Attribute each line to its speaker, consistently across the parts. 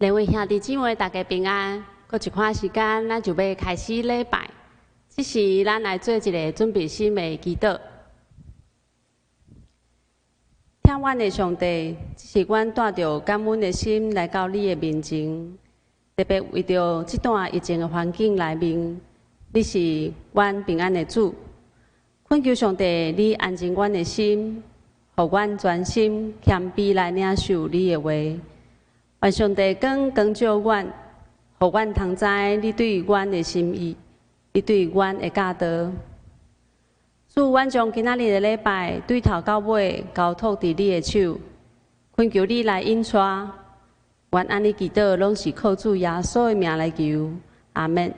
Speaker 1: 各位兄弟姊妹，大家平安。过一款时间，咱就要开始礼拜。这时，咱来做一个准备心的祈祷。听阮的上帝，这是阮带着感恩的心来到你的面前，特别为着这段疫情的环境内面，你是阮平安的主。恳求上帝，你安静阮的心，互阮专心谦卑来领受你的话。愿上帝光照阮，互阮通知你对阮的心意，你对阮的教导。主，阮将今仔日的礼拜对头到尾交托伫你的手，恳求你来引带。愿安尼祈祷，拢是靠主耶稣的名来求，阿门。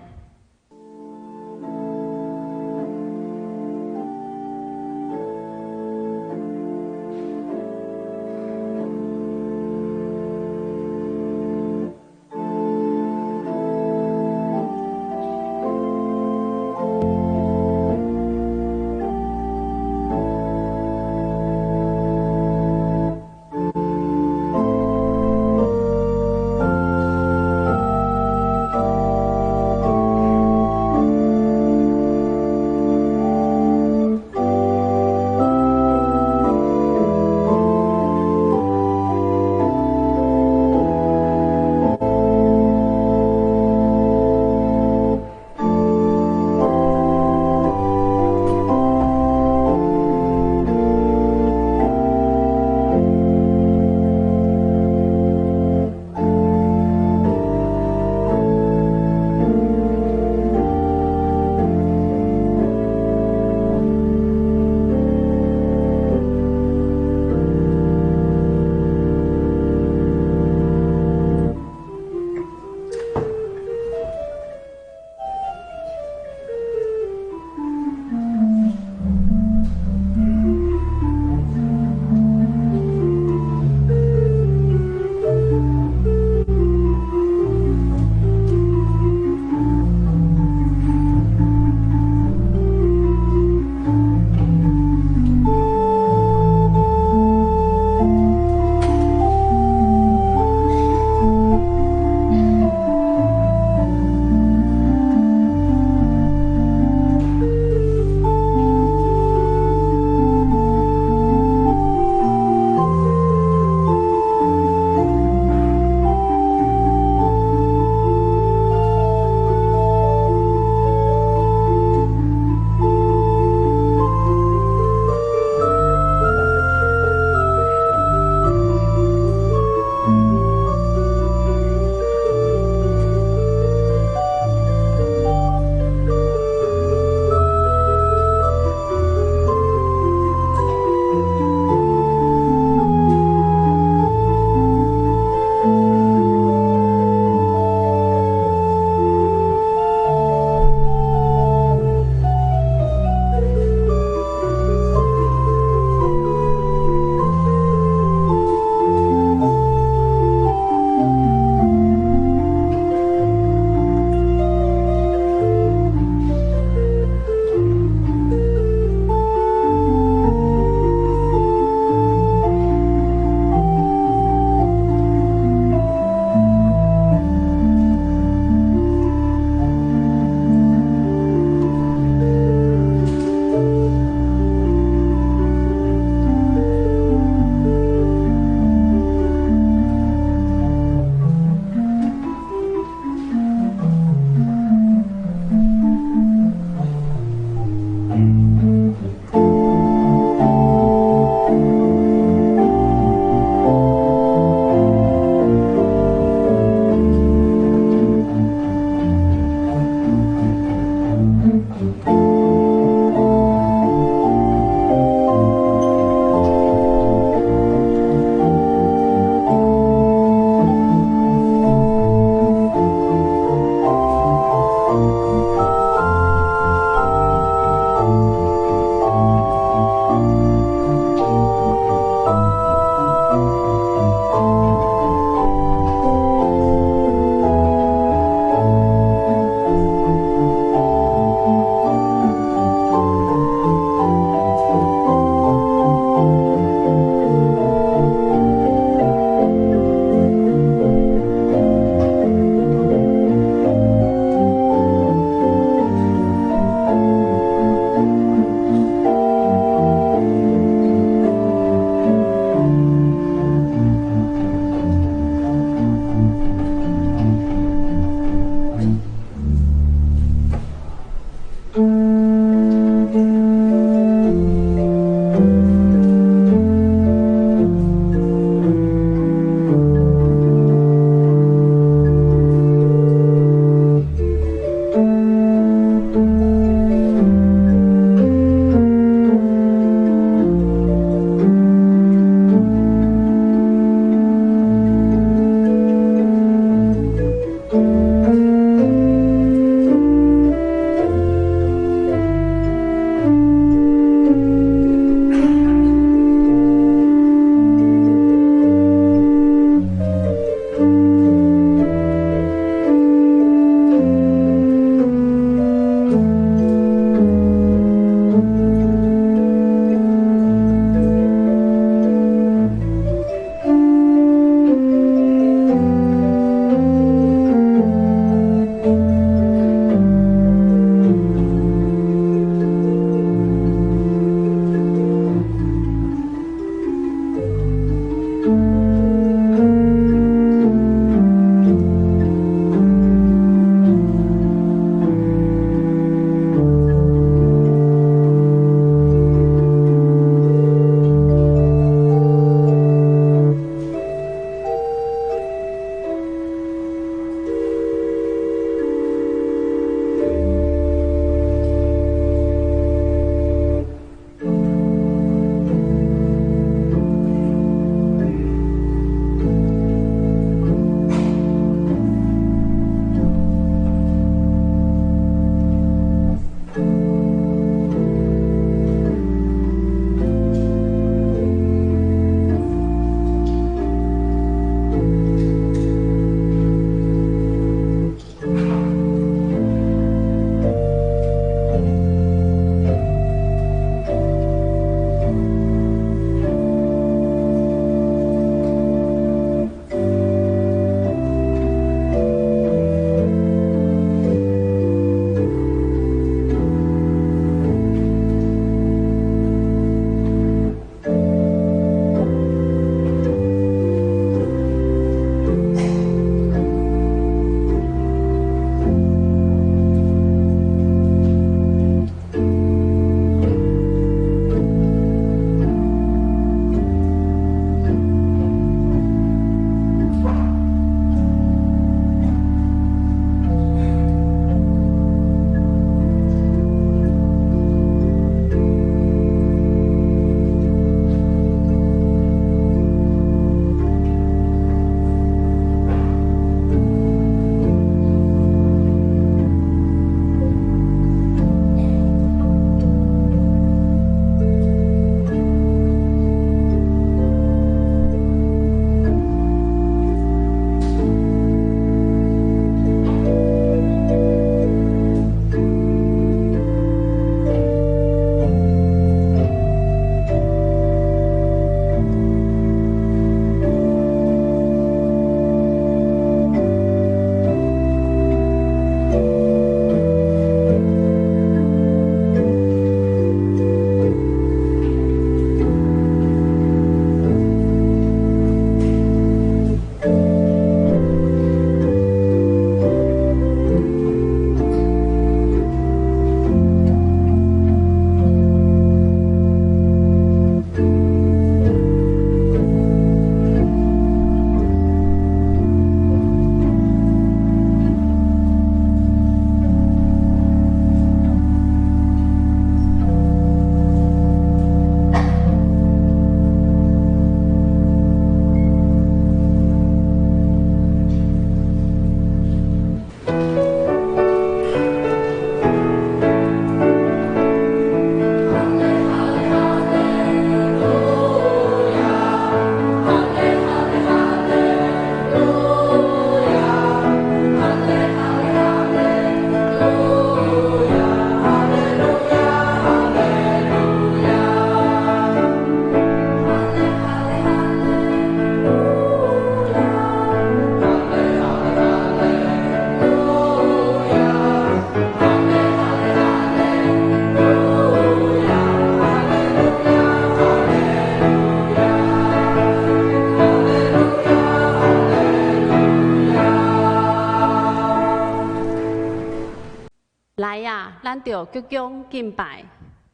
Speaker 1: 来呀，咱着鞠躬敬拜，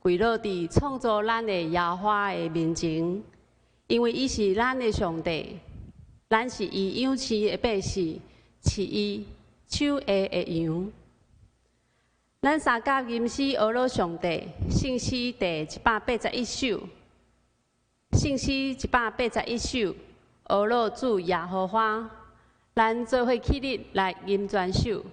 Speaker 1: 跪落伫创造咱的耶和华的面前，因为伊是咱的上帝，咱是伊养饲的百姓，是伊手下的羊。咱三甲吟诗学了上帝，圣诗第181首，圣诗181首，学了主耶和华，咱做伙起立来吟全首。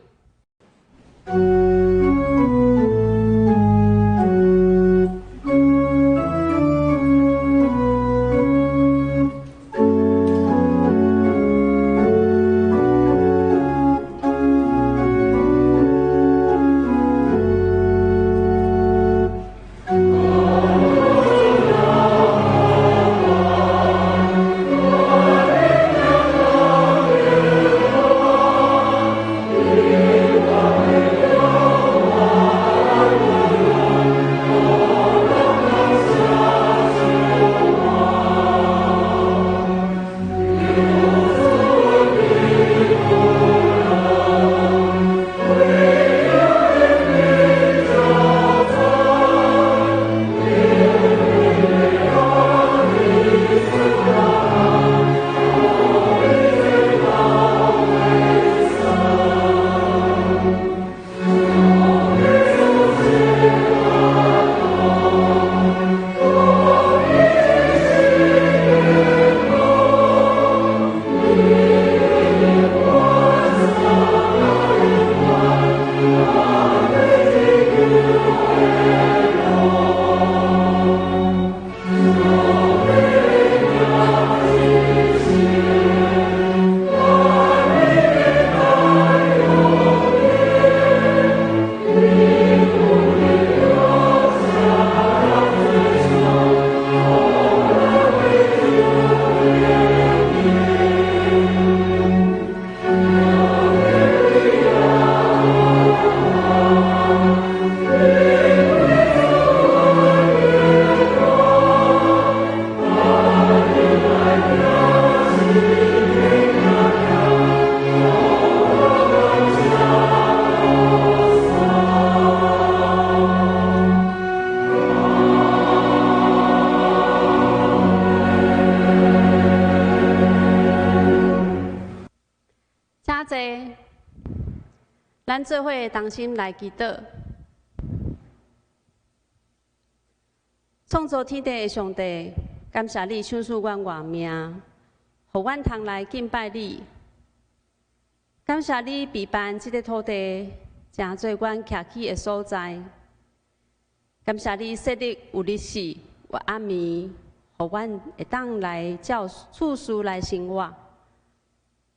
Speaker 1: 咱做伙同心来祈祷，创造天地的上帝，感谢你赏赐阮活命，互阮通来敬拜你。感谢你陪伴这个土地，成做阮徛起的所在。感谢你设立有日时、有暗暝，互阮会当来照次序来生活。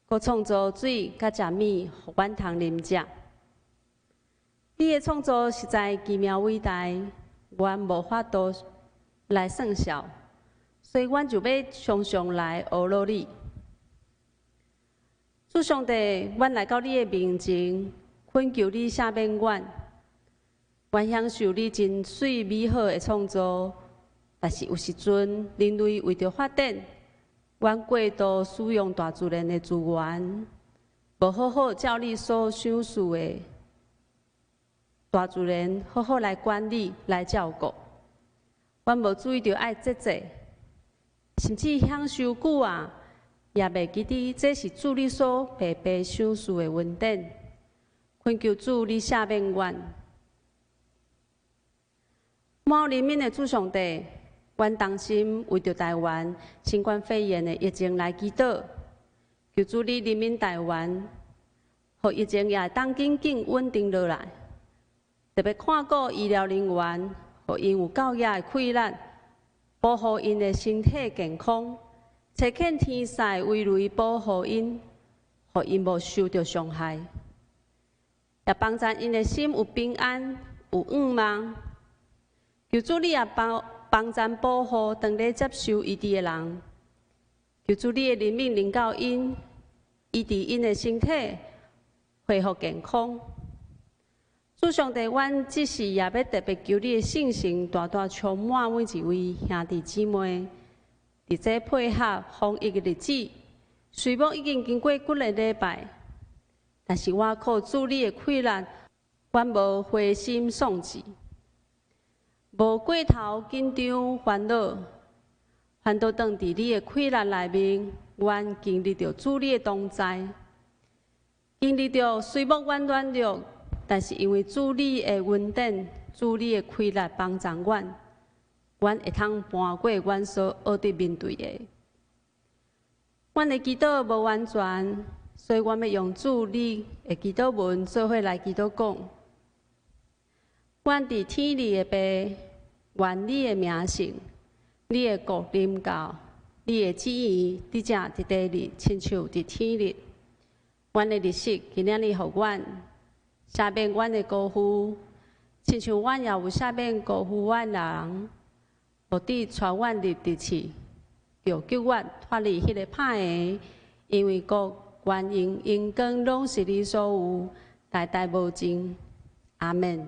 Speaker 1: 佮创造水甲食米，互阮通啉食。你的创造实在奇妙伟大，阮无法度来算数，所以阮就要常常来学罗你。主上帝，阮来到你的面前，恳求你赦免阮，阮享受你真水美好的创造，但是有时阵人类为着发展，阮过度使用大自然的资源，无好好照你所赏赐的大自然好好来管理、来照顾。阮无注意到爱节制，甚至享受久啊，也袂记得这是主你所白白赏赐的恩典。恳求主你赦免阮。满人民的主上帝，阮同心为着台湾新冠肺炎的疫情来祈祷，求主你人民台湾，互疫情也当紧紧稳定落来。特别看顾医疗人员，互因有够野的困难，保护因的身体健康，找见天使为雷保护因，互因无受到伤害，也帮助因的心有平安、有愿望。求主你也帮助保护当咧接受医治的人，求主你的人民能够因医治因的身体恢复健康。主上帝，阮即时也要特别求你的圣神大大充满每一位兄弟姊妹，伫这配合防疫的日子，虽然已经经过几个礼拜，但是我靠主你的困难，阮无灰心丧志，无过头紧张烦恼，反倒当伫你的困难内面，阮经历着主你的同在，经历着虽无阮软弱，但是因为主你的恩典，主你的开力帮助阮，阮会通搬过阮所学得面对的。阮的祈祷无完全，所以阮要用主你的祈祷文做伙来祈祷讲。阮伫天里的爸，愿你的名圣，你的国临到，你的旨意伫这伫地里，亲像伫天里。阮的日式今仔日互阮赦免阮的辜负，亲像阮也有赦免辜负阮人，目的带阮入地市，就救阮脱离迄个歹的，因为国、原因、因光拢是你所有，代代无尽。阿门。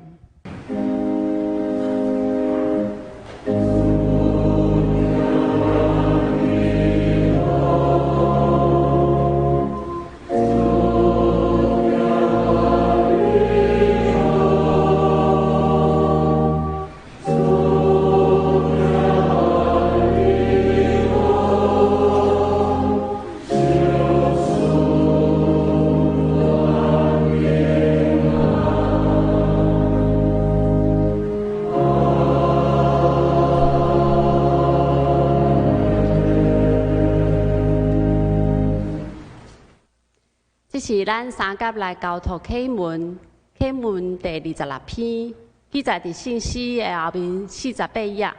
Speaker 1: 这是咱三甲来交托启文，启文第26篇，记载伫信息的后面48页。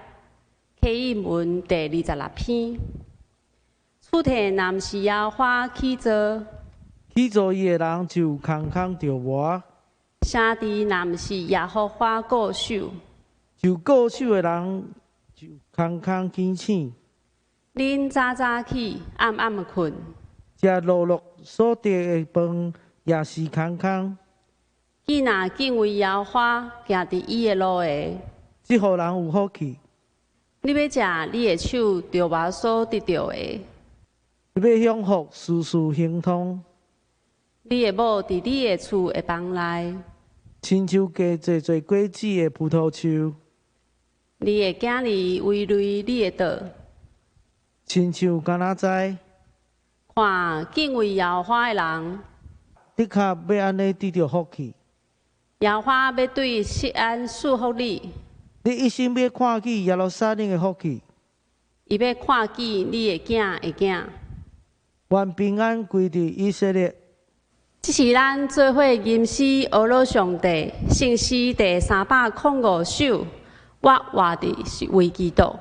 Speaker 1: 启文第26篇，出题男是耶花起造，
Speaker 2: 起造伊的人就空空着活，
Speaker 1: 生地男是耶和华固守，
Speaker 2: 就固守的人就空空惊醒。
Speaker 1: 恁早早起，暗暗困。
Speaker 2: 食落落所得的饭也是空空。
Speaker 1: 既若敬畏耶和华，行伫伊的路的，
Speaker 2: 即互人有福气。
Speaker 1: 你要食你的手着我所得到的，
Speaker 2: 你要享福，事事亨通。
Speaker 1: 你的某伫你的厝的房内，
Speaker 2: 亲像加济济果子的葡萄树。
Speaker 1: 你的囝儿围累你的道，
Speaker 2: 亲像橄榄栽。
Speaker 1: 看敬畏耶和华的人，
Speaker 2: 的确要安尼得到福气。
Speaker 1: 耶和华要对锡安祝福你，
Speaker 2: 你一心要看见耶路撒冷的福气，
Speaker 1: 伊要看见你的囝的囝。
Speaker 2: 愿平安归伫以色列。
Speaker 1: 这是咱做伙吟诗俄罗上帝圣诗第305首，我活的是为基督。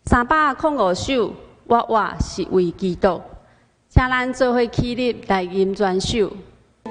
Speaker 1: 305首，我活是为基督。请咱做伙起立来吟全首。
Speaker 3: 我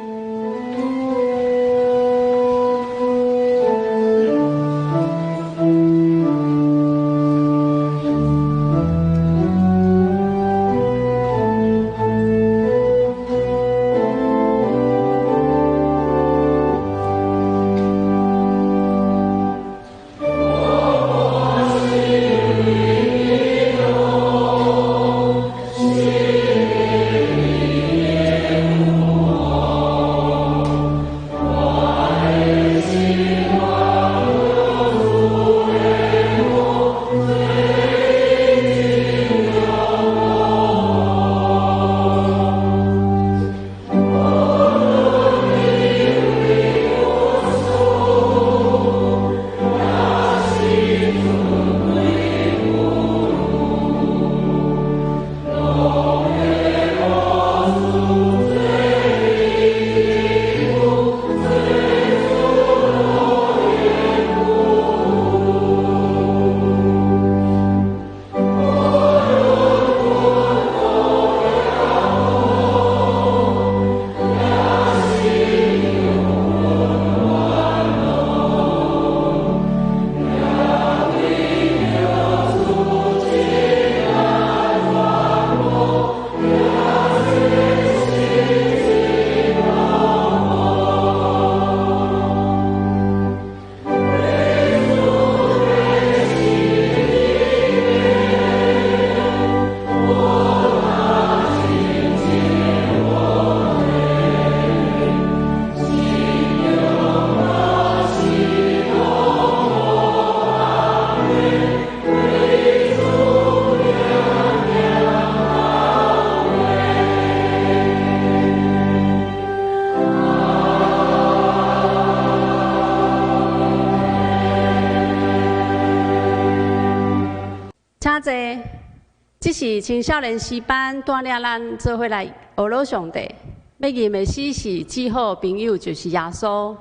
Speaker 1: 这是青少年诗班带领咱做伙来学老上帝。要吟的诗是：最好朋友就是耶稣，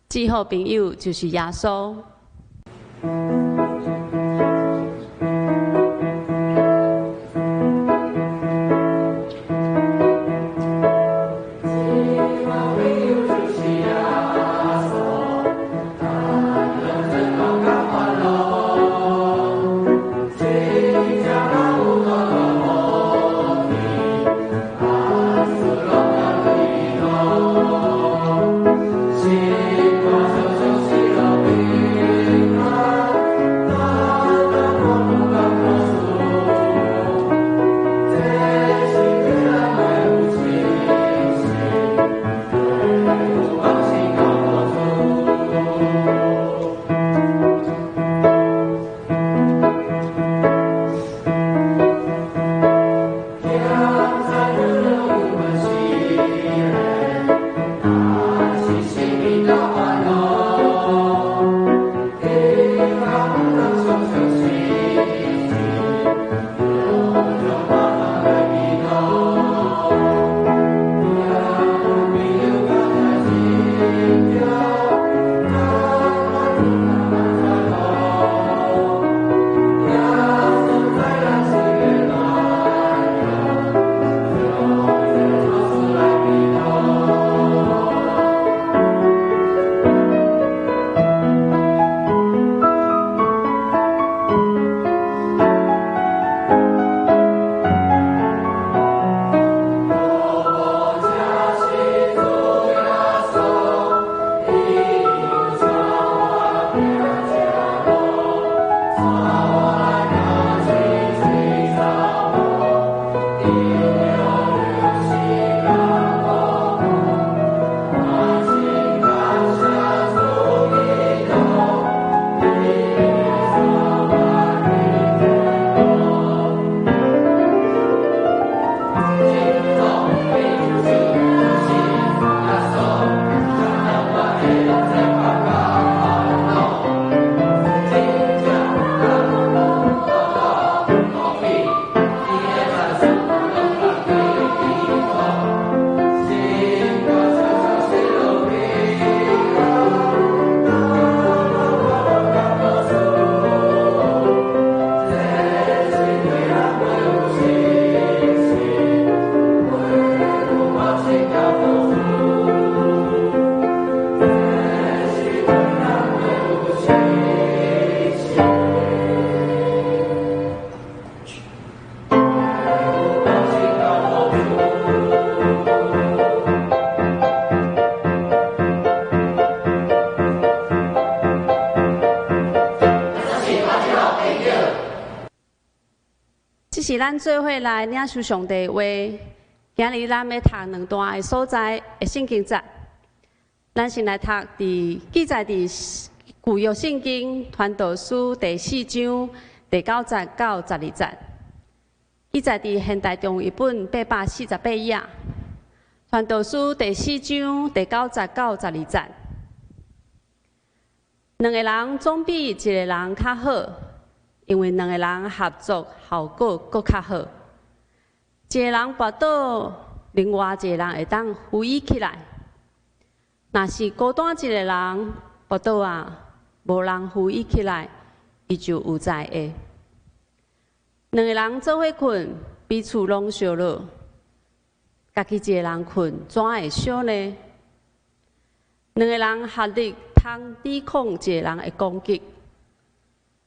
Speaker 1: 最好朋友就是耶稣。这是咱做伙来领受上帝话。今日咱要读两段的所在的圣经节。咱先来读记载伫旧约圣经传道书第4章第9节到12节。记载伫现代中译本848页。传道书第4章第9节到12节。两个人总比一个人较好。因为两个人合作效果搁较好，一个人跋倒，另外一个人会当扶伊起来。若是孤单一个人跋倒啊，无人扶伊起来，伊就有灾厄。两个人做伙困，彼此拢烧了，家己一个人困，怎会烧呢？两个人合力通抵抗一个人的攻击，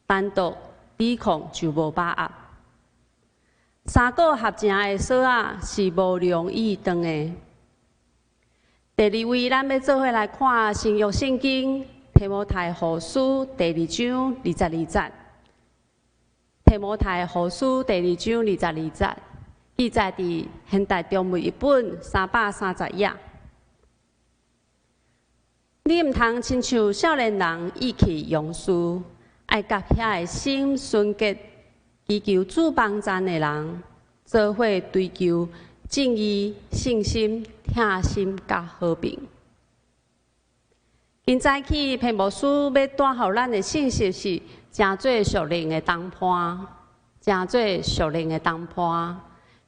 Speaker 1: 单独抵抗就无把握。三个合成的锁仔是无容易断的。第二位，咱要做伙来看新约圣经提摩太后书第2章22节。提摩太后书第2章22节，记载伫现代中文译本330页。你毋通亲像少年人意气用事。爱甲遐个心纯洁、祈求主帮赞的人，做伙追求正义、信心、疼心甲和平。今早起，篇牧师要带予咱的信息是：真做属灵的同伴，成做属灵的同伴，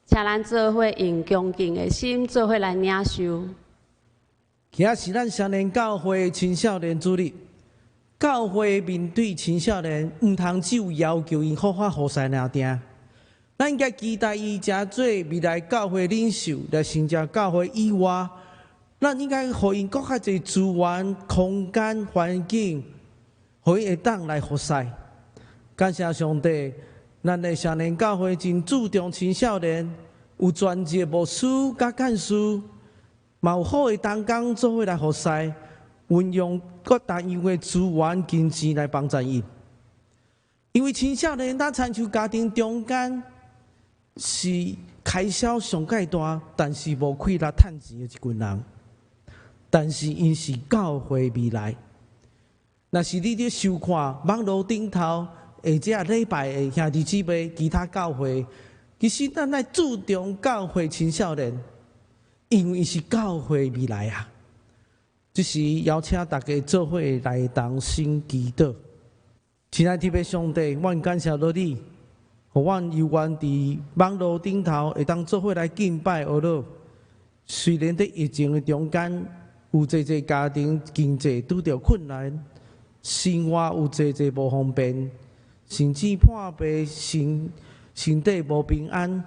Speaker 1: 请咱做伙用恭敬的心做伙来领受。
Speaker 2: 今仔是咱少年教会青少年主日，教会面对青少年，毋通只有要求因好好好势尔定，咱应该期待伊成做未来教会领袖，来成就教会以外，咱应该互因搁较侪资源、空间、环境，互因会当来服侍。感谢上帝，咱的少年教会真注重青少年，有专职牧师甲干事。嘛有好的同工做伙来服侍，运用各单样的资源、金钱来帮助伊。因为青少年在参像家庭中间是开销上介大，但是无气力趁钱的一群人。但是因是教会未来。若是你伫收看网络顶头或者礼拜的兄弟姊妹其他教会，其实咱来注重教会青少年。因为是教会未来啊，就是邀请大家做伙来同心祈祷。亲爱的上帝，阮感谢你，互阮有缘伫网络顶头会当做伙来敬拜阿罗。虽然在疫情的中间，有侪家庭经济拄着困难，生活有侪无方便，甚至破病、身体无平安。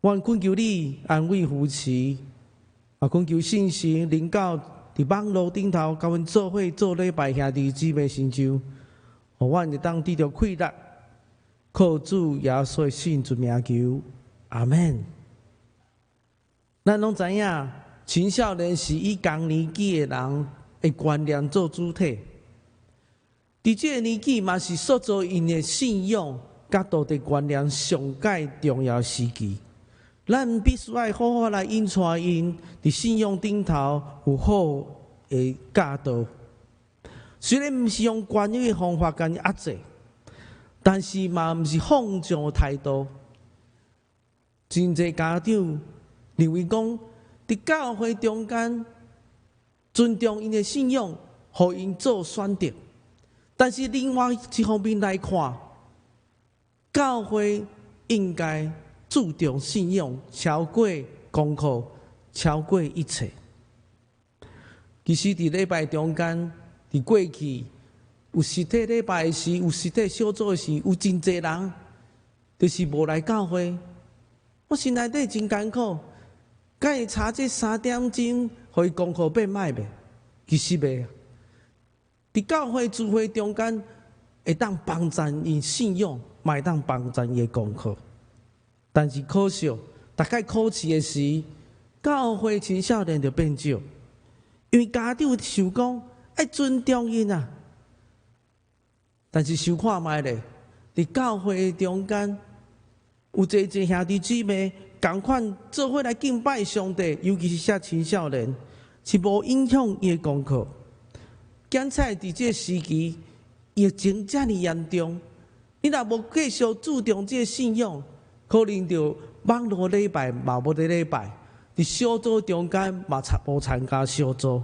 Speaker 2: 阮恳求你安慰扶持，也恳求信心领导伫网络顶头，甲阮做伙做礼拜兄弟姊妹成就，互阮会当得到快乐，靠主耶稣的圣主名求，阿门。咱拢知影，青少年是以同年纪的人的观念做主体，伫这个年纪嘛是塑造因的信仰甲道德观念上界重要时期。咱必须要好好来引带因伫信仰顶头有好的教导。虽然毋是用惯有的方法甲伊压制，但是嘛毋是放纵的态度。真侪家长认为讲，伫教会中间尊重因的信仰，互因做选择。但是另外一方面来看，教会应该注重信仰，超过功课，超过一切。其实伫礼拜中间，伫过去有实体礼拜的时，有实体小组的时，有真侪人就是无来教会。我心内底真艰苦，敢会差这3点钟，互伊功课变歹袂？其实袂。伫教会聚会中间，会当帮助伊信仰，嘛会当帮助伊的功课。但是可惜，大概考试的时，教会青少年就变少，因为家长想讲爱尊重因啊。但是想看卖咧，伫教会中间有侪兄弟姊妹共款做伙来敬拜上帝，尤其是遐青少年，是无影响伊的功课。检测伫这时期疫情遮尔严重，你若无继续注重这信仰，可能就网络礼拜嘛无咧礼拜，伫小组中间嘛无参加小组，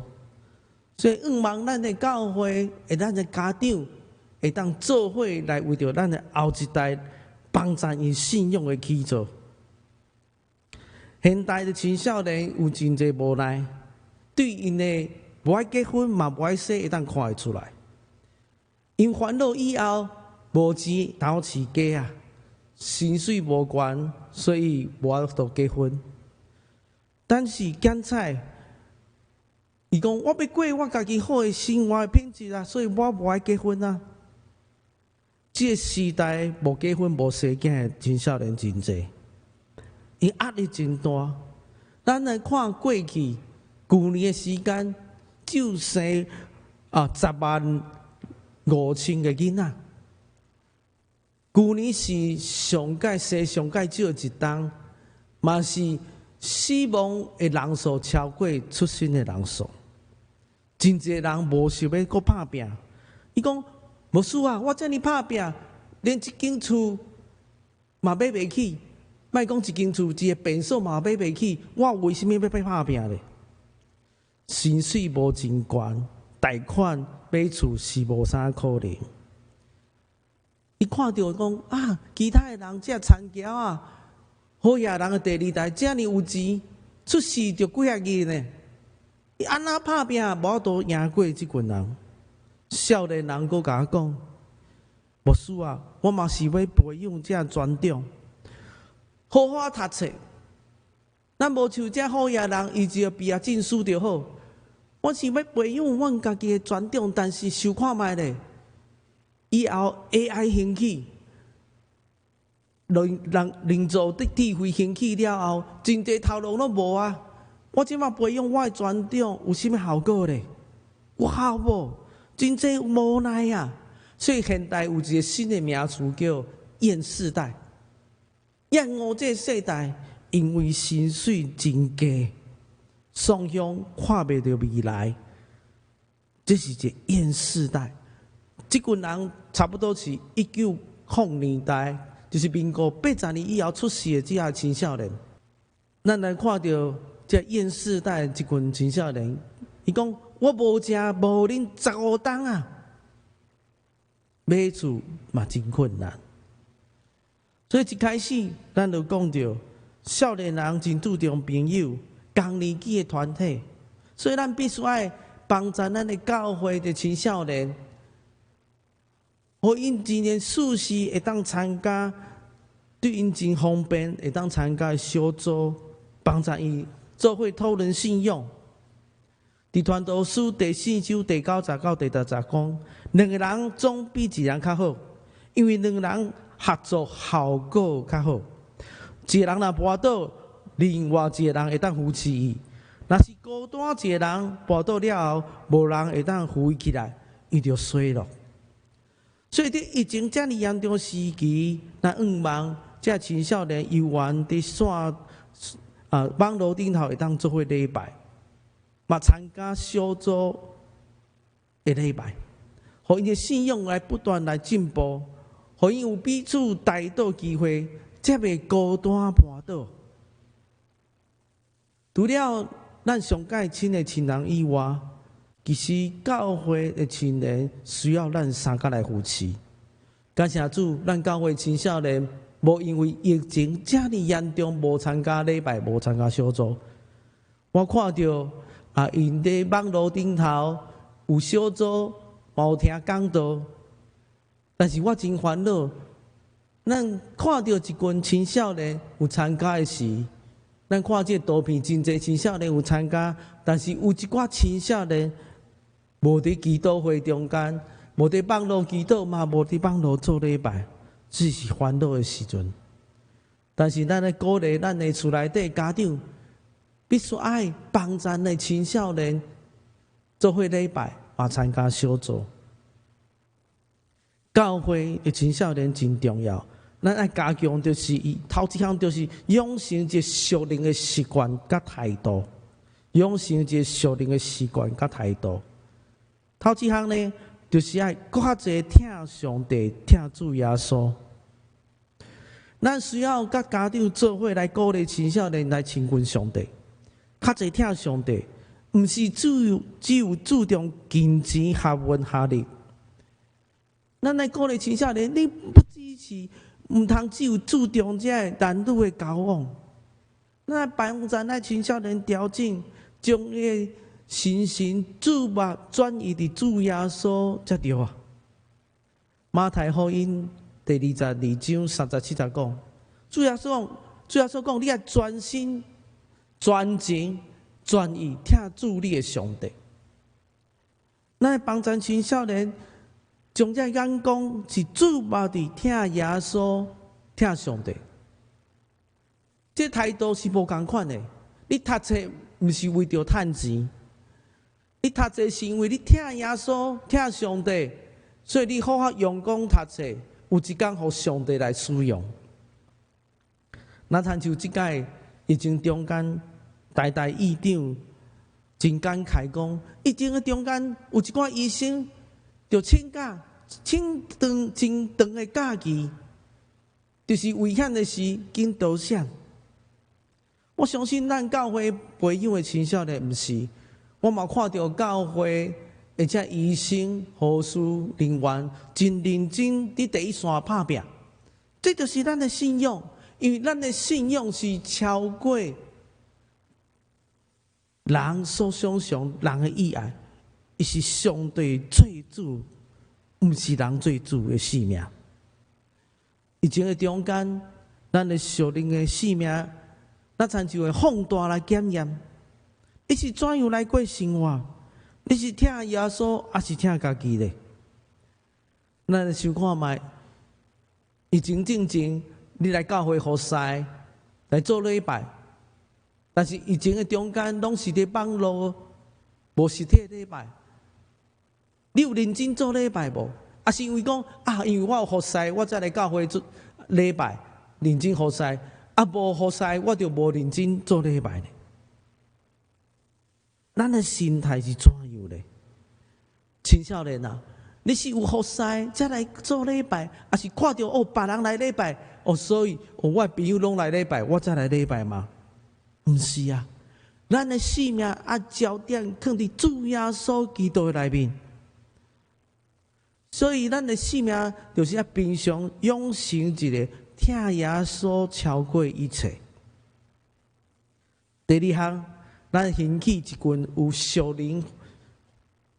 Speaker 2: 所以望咱的教会，咱的家长会当做伙来为着咱的后一代帮助因信仰的起造。现代的青少年有真侪无奈，对因的无爱结婚嘛无爱生，会当看会出来。因烦恼以后无钱投饲家啊。薪水无悬，所以无法度结婚。但是检测，伊讲我要过我家己好的生活品质啊，所以我无爱结婚啊。这个时代无结婚无生囝的青少年真侪，伊压力真大。咱来看过去，去年的时间就生105000个囡仔。去年是上届生上届少一档，嘛是死亡的人数超过出生的人数。真侪人无想要搁打拼，伊讲牧师啊，我遮尔打拼，连一间厝嘛买袂起，莫讲一间厝，一个便所嘛买袂起，我为什么要打拼咧？薪水无真悬，贷款买厝是无啥可能。伊看到讲啊，其他的人这田桥啊，好野人的第二代，遮尔有钱，出世就几啊日呢？伊安那拍拼，无都赢过即群人。少年人佫甲我讲，牧师啊，我嘛是要培养这专长，好好读册。咱无像这好野人，伊只要毕业证书就好。我是要培养阮家己的专长，但是想看觅咧，以后 AI 兴起，人造的智慧兴起了后，真侪头路都无啊！我即马培养我的专长有啥物效果咧？有效无？真侪无奈啊！所以现代有一个新的名词叫厌世代，厌恶这世代，因为薪水真低。双向看袂到未来，这是一个厌世代。这群人差不多是1900年代，就是民国80年以后出世的这些青少年。咱来看到这厌世代这群青少年，伊讲我无食无啉15冬啊，买厝嘛真困难。所以一开始咱就讲到，少年人真注重朋友。同年纪的团体，所以咱必须爱帮助咱的教会的青少年，互因真年事事会当参加，对因真方便，会当参加小组，帮助伊做伙讨论信仰。伫传道书第4章第90到第10讲，两个人总比一人较好，因为两个人合作效果较好。一个人若跋倒，另外一个人会当扶持伊，若是孤单一个人跋倒了后，无人会当扶伊起来，伊就衰落。所以伫疫情遮尔严重时期，咱盼望这青少年游玩伫线网络顶头会当做伙礼拜，嘛参加小组的礼拜，互因的信仰来不断来进步，互因有彼此带导机会，才袂孤单跋倒。除了咱上界亲的亲人以外，其实教会的亲人需要咱三个来扶持。感谢主，咱教会青少年无因为疫情遮尔严重，无参加礼拜，无参加小组。我看到因伫网络顶头有小组，有听讲道，但是我真烦恼。咱看到一群青少年有参加的时，咱看这图片，真侪青少年有参加，但是有一寡青少年无伫祈祷会中间，无伫网络祈祷嘛，无伫网络做礼拜，这是烦恼的时阵。但是咱来鼓励咱的厝内底家长，必须爱帮助咱的青少年做伙礼拜，也参加小组。教会的青少年真重要。咱爱加强，就是头一项，就是养成一个属灵的习惯甲态度，养成一个属灵的习惯甲态度。头一项呢，就是爱较侪听上帝、听主耶稣。咱需要甲家长做伙来鼓励青少年来亲近上帝，较侪听上帝，毋是只有注重金钱、学问、学历。咱来鼓励青少年，你不只是。毋通只有注重这男女的交往，咱帮助咱青少年调整，将伊的心神注目转移伫主耶稣才对啊。马太福音第22章37节讲，主耶稣讲，你要专心、专情、专意听主你的上帝。咱帮助青少年。将这眼光是注目伫听耶稣、听上帝，这态度是无同款的。你读册毋是为着趁钱，你读册是因为你听耶稣、听上帝，所以你好好用功读册，有一天互上帝来使用。那参像即届疫情中间，台大院长真感慨讲，疫情的中间有一寡医生就请假。真长的假期，就是危险的事紧逃闪。我相信咱教会培养的青少年毋是，我嘛看到教会而且医生、护士人员真认真伫第一线拍拼，这就是咱的信仰。因为咱的信仰是超过人所想象、人的意爱，伊是上帝做主，毋是人做主的性命。以前的中间，咱的属灵的性命，咱参就会放大来检验，你是怎样来过生活？你是听耶稣，还是听家己的？咱想看卖，以前正经，你来教会服侍，来做礼拜，但是以前的中间拢是伫网络，无实体礼拜。你有认真做礼拜无？啊，是因为讲啊，因为我有服侍，我才来教会做礼拜，认真服侍。啊，无服侍，我就无认真做礼拜呢。咱的心态是怎样嘞？青少年啊，你是有服侍才来做礼拜，还是看到哦别人来礼拜，所以我的朋友拢来礼拜，我才来礼拜吗？毋是啊，咱的生命焦点放伫主耶稣基督的内面，所以咱的生命就是平常养成一个听耶稣超过一切。第二项，咱兴起一群有属灵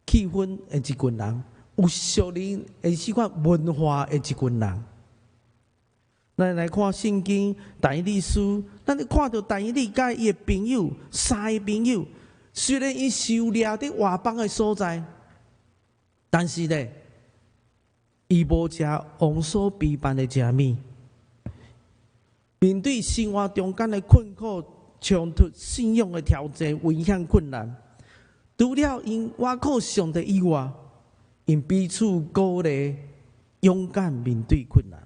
Speaker 2: 气氛的一群人，有属灵的即款文化的一群人。咱来看圣经但以理书，咱看到但以理甲伊的朋友三个朋友，虽然伊受掠伫外邦的所在，但是咧，伊无食王所批判的食物。面对生活中间的困苦、冲突、信仰的挑战、危险困难，除了因倚靠上帝以外，因彼此鼓励，勇敢面对困难。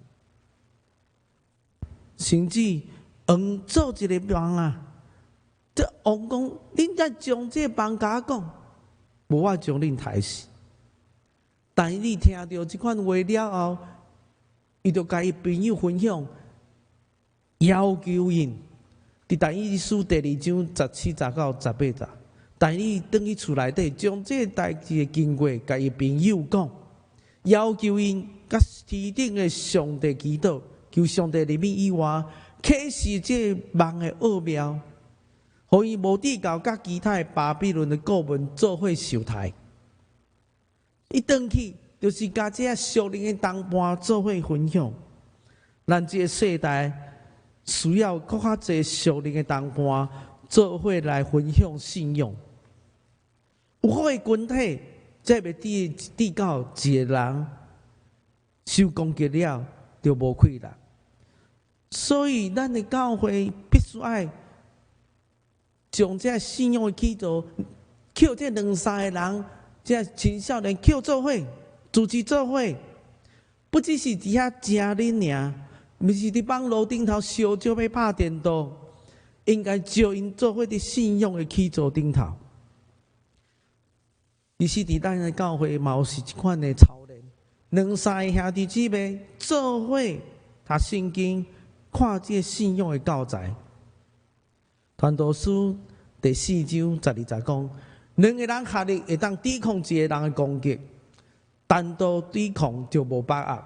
Speaker 2: 甚至做一个梦啊！这王讲，恁才将这梦甲我讲，无我将恁杀死。但是你听到这款话了后，伊就甲伊朋友分享，要求因伫但以理书第2章17节到18节，但以理转去厝内底，将这代志的经过甲伊朋友讲，要求因甲天顶的上帝祈祷。求上帝里面以外，启示这梦的奥妙，互伊无地教甲其他巴比伦的顾问做伙受害。伊转去就是甲这属灵的同伴做伙分享。咱这个世代需要更较侪属灵的同伴做伙来分享信仰。有好的群体，才袂地教一个人受攻击了，就无气力。所以，咱的教会必须爱将这信仰的起头，叫这2、3个人，这青少年叫做伙，组织做伙，不只是伫遐食恁尔，毋是伫网络顶头烧酒要拍电动，应该招因做伙伫信仰的起头顶头。其实，伫咱的教会嘛，是一款的操练，2、3个兄弟姊妹做伙读圣经。看这信仰的教材，传道书第4章12节讲，2个人合力会当抵抗一个人的攻击，单独抵抗就无把握。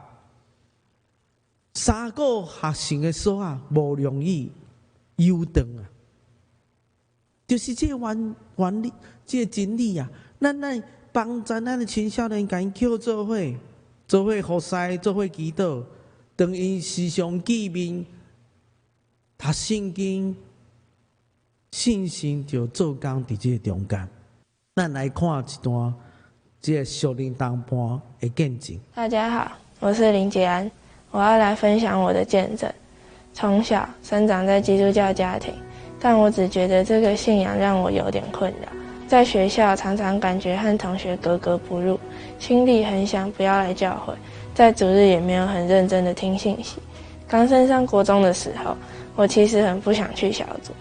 Speaker 2: 3个合成的锁啊，无容易游动啊，就是这原理，这真理啊。咱来帮助咱的青少年，甲因叫做伙服侍，做伙祈祷，当因时常见面。读圣经，信心就做工伫这中间。咱来看一段这属灵同伴的见证。
Speaker 3: 大家好，我是林杰安，我要来分享我的见证。从小生长在基督教家庭，但我只觉得这个信仰让我有点困扰。在学校常常感觉和同学格格不入，心里很想不要来教会，在主日也没有很认真的听信息。刚升上国中的时候，我其实很不想去小组，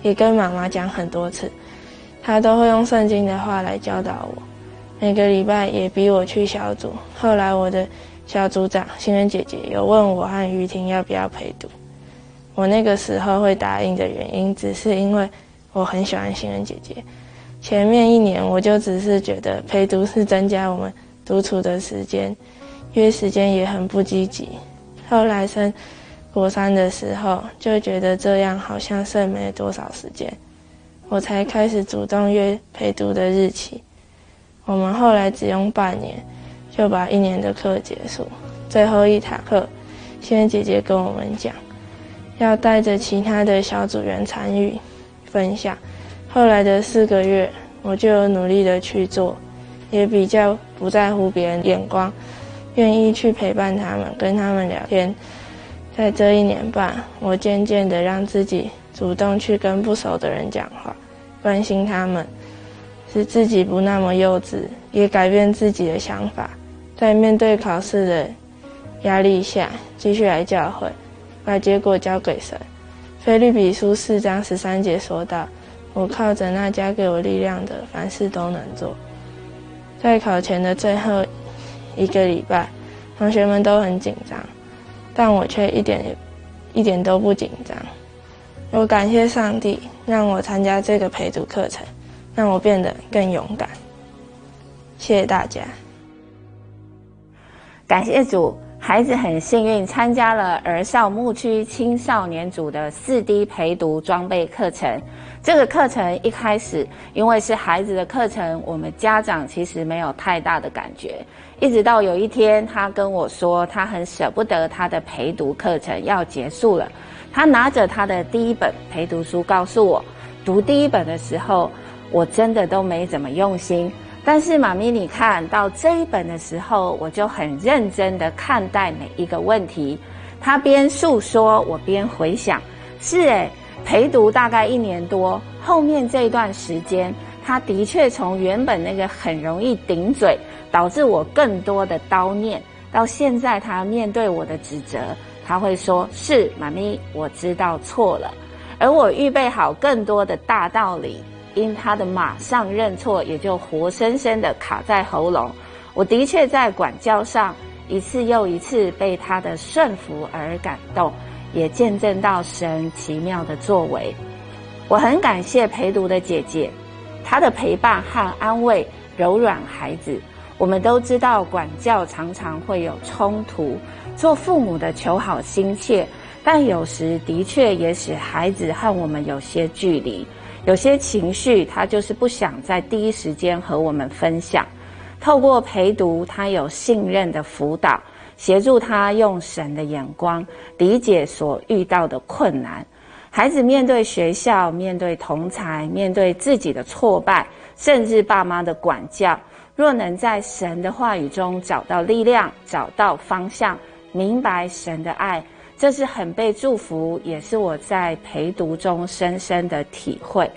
Speaker 3: 也跟妈妈讲很多次，她都会用圣经的话来教导我，每个礼拜也逼我去小组。后来我的小组长欣恩姐姐有问我和于婷要不要陪读，我那个时候会答应的原因，只是因为我很喜欢欣恩姐姐。前面1年我就只是觉得陪读是增加我们独处的时间，约时间也很不积极。后来升国3的时候，就觉得这样好像剩没多少时间，我才开始主动约陪读的日期。我们后来只用半年就把1年的课结束。最后一堂课，仙姐姐跟我们讲，要带着其他的小组员参与分享。后来的4个月，我就有努力的去做，也比较不在乎别人眼光，愿意去陪伴他们，跟他们聊天。在这1年半，我渐渐的让自己主动去跟不熟的人讲话，关心他们，使自己不那么幼稚，也改变自己的想法。在面对考试的压力下，继续来教会，把结果交给神。腓立比书4章13节说道：我靠着那加给我力量的，凡事都能做。在考前的最后1个礼拜，同学们都很紧张，但我却一点都不紧张。我感谢上帝让我参加这个陪读课程，让我变得更勇敢。谢谢大家。
Speaker 4: 感谢主，孩子很幸运参加了儿少牧区青少年组的4D 陪读装备课程。这个课程一开始因为是孩子的课程，我们家长其实没有太大的感觉，一直到有一天他跟我说他很舍不得他的陪读课程要结束了，他拿着他的第1本陪读书告诉我，读第1本的时候我真的都没怎么用心，但是妈咪你看到这一本的时候，我就很认真的看待每一个问题。他边诉说，我边回想，是耶，陪读大概1年多，后面这段时间，他的确从原本那个很容易顶嘴，导致我更多的叨念，到现在他面对我的指责，他会说，是妈咪，我知道错了。而我预备好更多的大道理，因他的马上认错，也就活生生的卡在喉咙。我的确在管教上一次又一次被他的顺服而感动，也见证到神奇妙的作为。我很感谢陪读的姐姐，她的陪伴和安慰柔软孩子。我们都知道管教常常会有冲突，做父母的求好心切，但有时的确也使孩子和我们有些距离，有些情绪他就是不想在第一时间和我们分享。透过陪读，他有信任的辅导，协助他用神的眼光理解所遇到的困难。孩子面对学校，面对同儕，面对自己的挫败，甚至爸妈的管教，若能在神的话语中找到力量，找到方向，明白神的爱，这是很被祝福，也是我在陪读中深深的体会。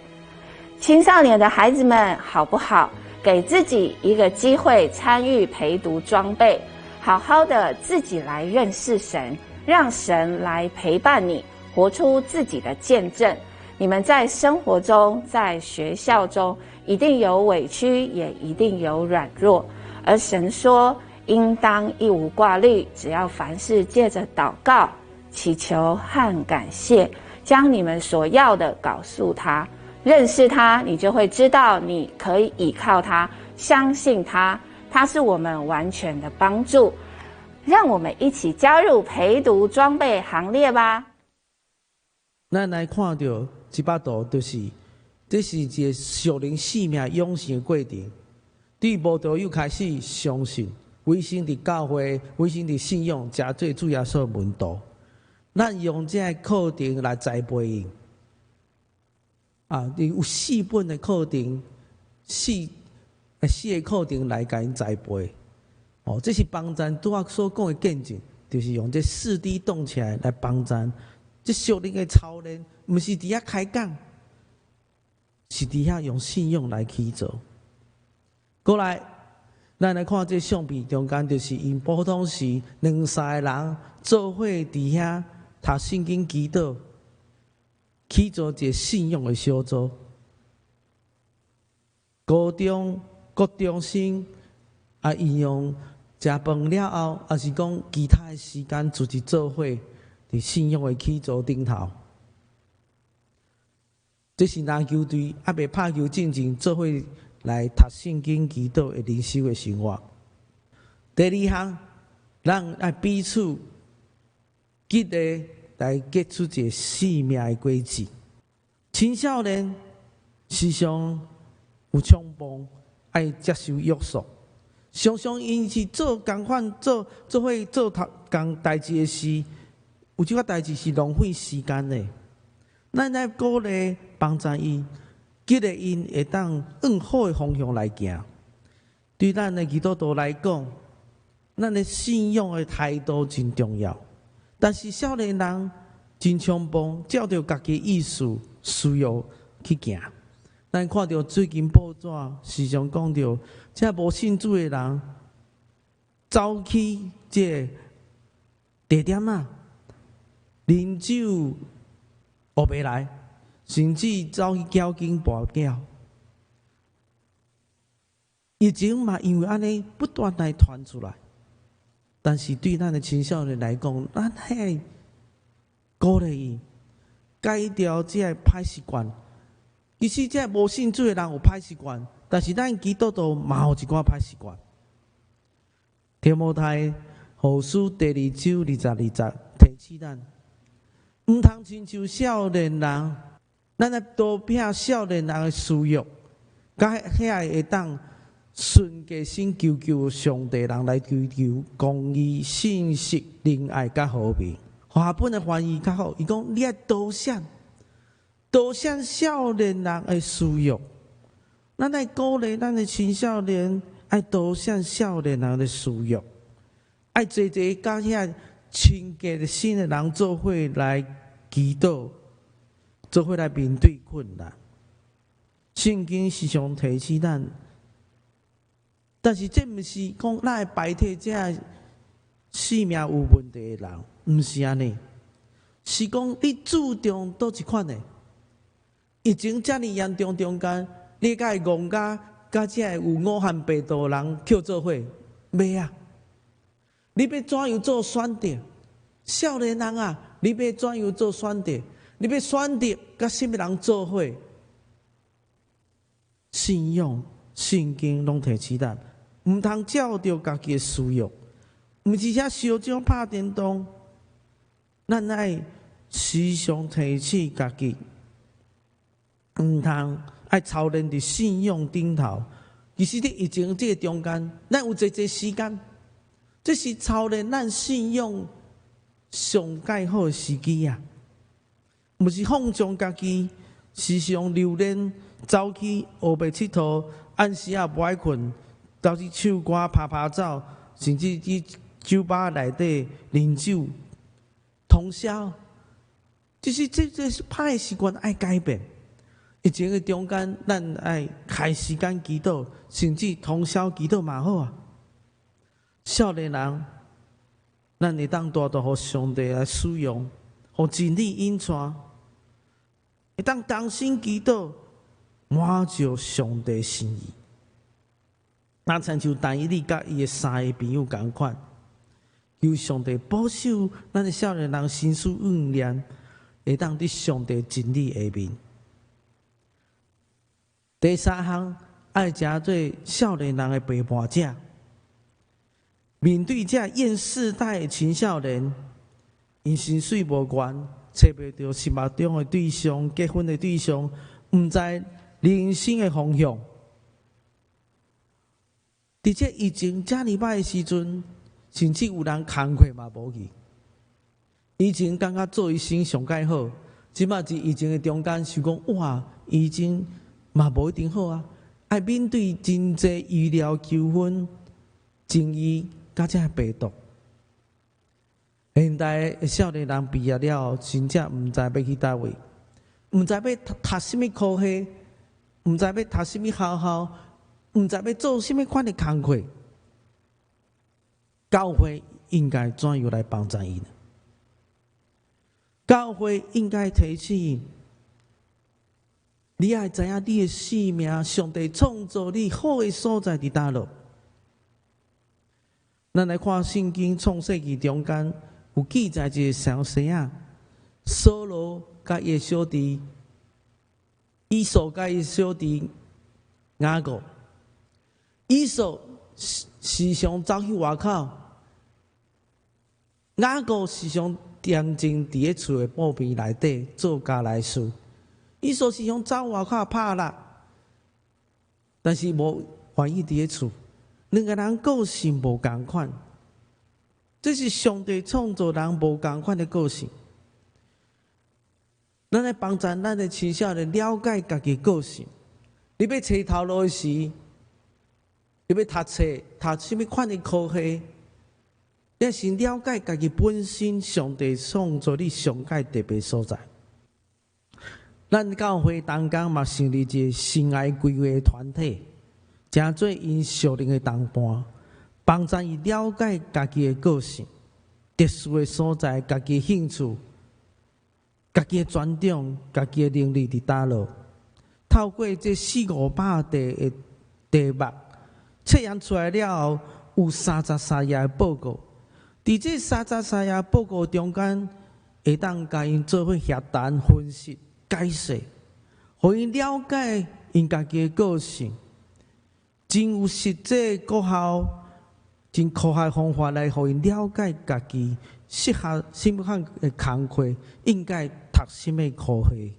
Speaker 4: 青少年的孩子们好不好？给自己一个机会参与陪读装备，好好的自己来认识神，让神来陪伴你，活出自己的见证。你们在生活中，在学校中，一定有委屈，也一定有软弱，而神说，应当一无挂虑，只要凡事借着祷告、祈求和感谢，将你们所要的告诉他。认识他，你就会知道你可以依靠他，相信他，他是我们完全的帮助。让我们一起加入陪读装备行列吧。
Speaker 2: 咱来看到这幅图，这是一个属灵生命养成的过程。对无道又开始相信，委身伫教会，委身伫信仰，加做主耶稣门徒。咱用这个课程来栽培因。有4本的课程，4个课程来甲因栽培。这是帮咱拄仔所讲的见证，就是用这4D 动起来帮咱。这属灵的操练，不是伫遐开讲，是伫遐用信仰来去做。过来，咱来看这相片中间，就是因普通时2-3个人做伙伫遐读圣经祈祷。去做一个信仰的小组，高中、国中生应用食饭了后，还是讲其他的时间，自己做伙伫信仰的起组顶头。这是篮球队还未拍球进前，做伙来读圣经、祈祷的灵修的生活。第二项，咱爱彼此激励来结出一个生命的轨迹。青少年时常有冲动，爱接受约束，常常因是做共款做伙做同代志的事，有即个代志是浪费时间的。咱来鼓励帮助伊，激励因会当往好的方向来行。对咱的基督徒来讲，咱的信仰的态度真重要。但是少年人真冲动，照着家己意思需要去行。咱看到最近报纸时常讲到，这无信主的人走去这地点啊，啉酒学袂来，甚至走去交警跋筊。疫情嘛，因为安尼不断来传出来。但是对咱的青少年来讲，咱还鼓励伊改掉这个歹习惯。其实这无信主的人有歹习惯，但是咱基督徒嘛有一寡歹习惯。提摩太后书第2章20提醒咱，毋通亲像少年人，咱来多摒少年人的私欲，甲遐会当顺家心求上帝人来追求公义、信实、仁爱甲和平。华本的翻译较好，伊讲你要多想少年人的需要。咱来鼓励咱的青少年，爱多想少年人的需要，爱坐甲遐亲近的心的人做伙来祈祷，做伙来面对困难。圣经时常提醒咱。但是这毋是讲咱会排斥这生命有问题的人，毋是安尼，是讲你注重倒一款的。疫情遮尔严重中间，你甲会戆甲这有五汉白道人扣做伙，袂啊！你要怎样做选择？少年人啊，你要怎样做选择？你要选择甲什么人做伙？信仰、圣经拢提起咱。毋通照着家己的需要，毋是遐烧酒拍电动。咱爱时常提醒家己，毋通爱操练伫信仰顶头。其实伫疫情这个中间，咱有一时间，这是操练咱信仰上介好的时机啊！毋是放纵家己，时常留恋走去黑白佚佗，暗时也无爱困。走去唱歌、拍照，甚至去酒吧内底啉酒、通宵，就是这是歹的习惯，爱改变。疫情的中间，咱爱开时间祈祷，甚至通宵祈祷嘛好啊。少年人，咱会当大互上帝来使用，互真理引传，会当同心祈祷，满足上帝心意。那亲像但以理甲伊的三个朋友同款，求上帝保守咱的少年人心思稳念，会当伫上帝真理下面。第三项，爱诚做少年人的陪伴者。面对这厌世代的青少年，因薪水无悬，找袂到心目中的对象、结婚的对象，毋知人生的方向。伫这疫情遮尔歹的时阵，甚至有人工课嘛无去。以前感觉做医生上介好，即摆伫疫情的中间，想讲哇，医生嘛无一定好啊，爱面对真济医疗纠纷、争议，甲这病毒。现代的少年人毕业了后，真正毋知要去叨位，毋知要读什么科系，毋知要读什么学校。毋知要做什么款的工课，教会应该怎样来帮助伊呢？教会应该提醒你爱知影你的生命，上帝创造你好的所在伫倒落。咱来看圣经创世纪中间有记载一个小生啊，扫罗甲伊的小弟以扫甲伊小弟雅各，以扫时常走去外口，雅各时常恬静伫咧厝诶布边内底做家内事。以扫时常走外口拍蜡，但是无愿意伫咧厝。两个人个性无共款，这是上帝创造人无共款的个性。咱来帮助咱的青少年了解家己个性。你要找头路时，你要读册，读什么款的科系，你先了解家己本身上帝创造你上界特别所在。咱教会同工嘛成立一个心爱规划团体，诚做因属灵的同伴，帮助伊了解家己的个性、特殊的所在、家己的兴趣、家己的专长、家己的能力伫倒落。透过这400-500题的题目测验出来了后，有33页的报告。伫这33页报告中间，会当甲因做伙协谈分析。解释，互因了解因家己的个性，真有实际高效、真科学方法来互因了解家己适合什么款的工课，应该读什么科系。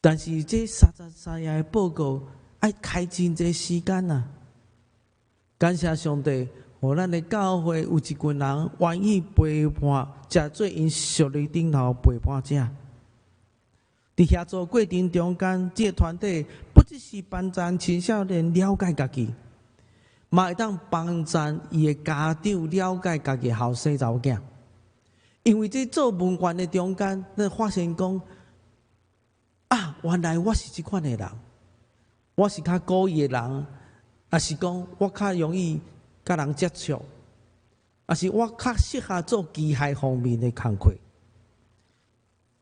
Speaker 2: 但是这33页的报告要开真侪时间啊！感谢上帝，互咱的教会有一群人愿意陪伴，才做因属灵顶头陪伴者。伫协作过程中间，这个团体不只是帮助青少年了解家己，嘛会当帮助伊的家长了解家己后生查某囝。因为这做文员的中间，咱发现讲啊，原来我是这款的人，我是较故意的人，也是讲我较容易甲人接触，也是我较适合做机械方面的工课。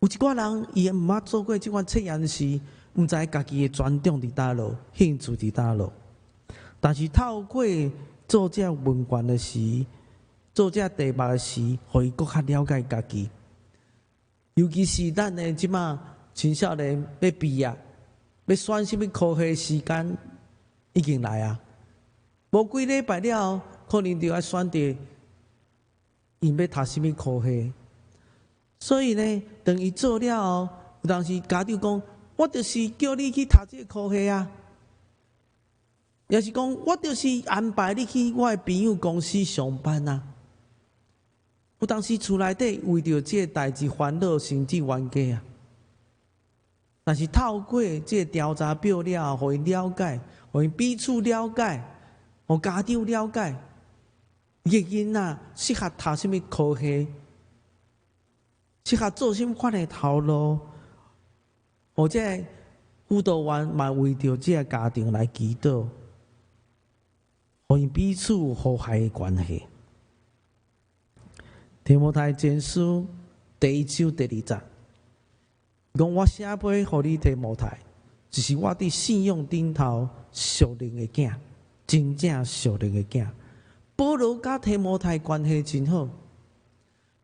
Speaker 2: 有一寡人，伊毋捌做过即款测验时，毋知家己的专长伫倒落，兴趣伫倒落。但是透过做这问卷的时，做这题目的时，互伊更较了解家己。尤其是咱的即马青少年要毕业，要选什么科系，时间已经来啊！无几礼拜了，可能就要选择因要读什么科系。所以呢，等伊做了后，有当时家长讲，我就是叫你去读这个科系啊，也是讲我就是安排你去我的朋友公司上班啊。有当时厝内底为着这个代志烦恼甚至冤家啊。但是透过这个调查表了后，互因了解，互因彼此了解，互家长了解，伊个囡仔适合读什么科系。适合做什么款的头路，或者辅导员嘛为着这个家庭来祈祷，互因彼此有和谐的关系。提摩太前书第1章第2节，讲我写批互你提摩太，就是我伫信仰顶头属灵的囝，真正属灵的囝。保罗甲提摩太关系真好。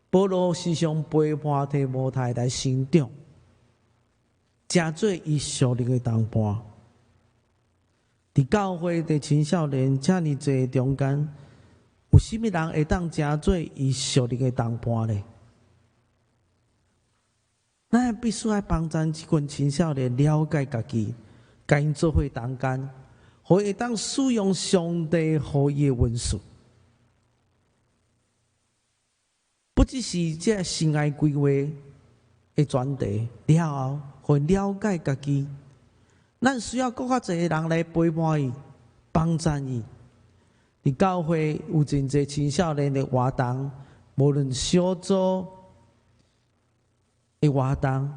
Speaker 2: 保罗时常陪伴提摩太来成长，诚做伊属灵的同伴。伫教会的青少年遮尔济中间，有甚物人会当诚做伊属灵的同伴呢？咱必须要帮助这群青少年了解家己，甲因做伙同工，互会当使用上帝互伊的文书。不只是这心爱规划的专题了后，互了解家己，咱需要更较侪人来陪伴伊、帮助伊。伫教会有真侪青少年的活动，无论小组的活动，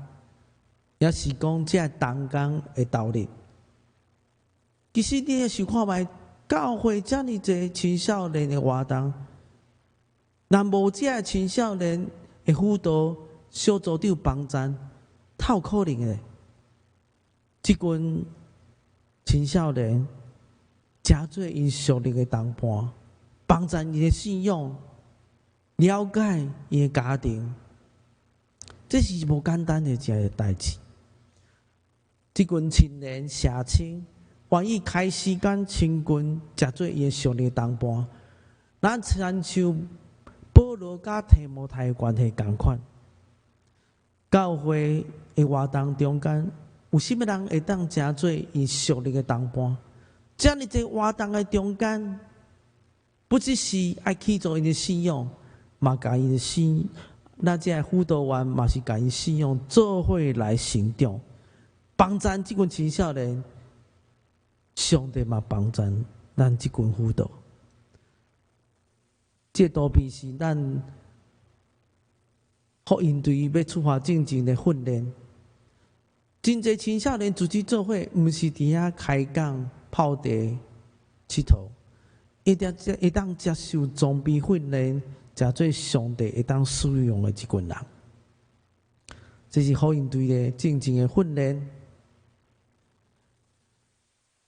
Speaker 2: 也是讲这同工的道理。其实你也想看觅，教会遮尔侪青少年的活动。若无这青少年的辅导小组长帮助，透有可能的。这群青少年诚做因属灵的同伴，帮助伊的信仰，了解伊的家庭，这是无简单的一个代志。即群青年社青愿意开时间亲近，食做伊上帝同伴。咱亲像保罗甲提摩太的关系同款。教会的活动中间，有甚物人会当食做伊上帝的同伴？遮尔济活动的中间，不只是爱去做伊的信仰，嘛甲伊的信，那遮辅导员嘛是甲伊信仰做伙来成长，帮赞即群青少年。上帝嘛帮赞咱即群辅导。这多边是咱福音队要出发进前的训练。真侪青少年组织做伙，毋是伫遐开讲、泡茶、佚佗，会当接受装备训练，食做上帝会当使用的一群人。这是福音队的进前的训练。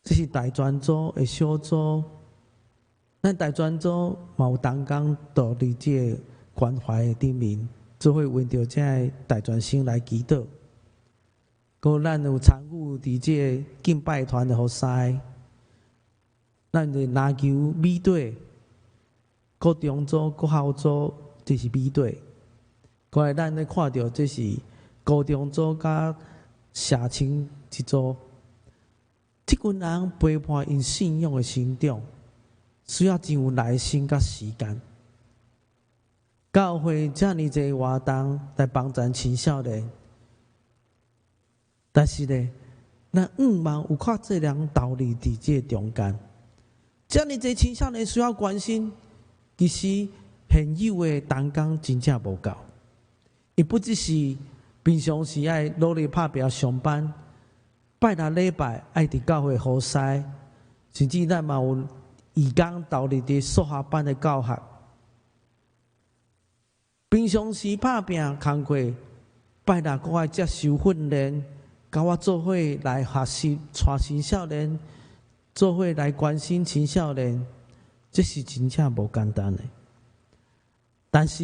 Speaker 2: 这是大专组的小组，咱大专组嘛有同工伫伫这关怀的顶面，做伙为着这大专生来祈祷。搁咱有参与伫这敬拜团的活塞，咱的篮球美队，搁中组、搁校组，这是美队。过来咱咧看到这是高中组甲社青一组。即群人陪伴因信仰的成长，需要真有耐心甲时间。教会遮尔济活动来帮助青少年，但是呢，咱毋茫有较济人投入伫这中间。遮尔济青少年需要关心，其实现有的同工真正无够。伊不只是平常时爱努力拍拼上班。拜六礼拜爱伫教会好使，甚至咱嘛有义工投入伫数学班的教学。平常时拍拼工课，拜六搁爱接受训练，甲我做伙来学习带青少年，做伙来关心青少年，这是真正无简单的。但是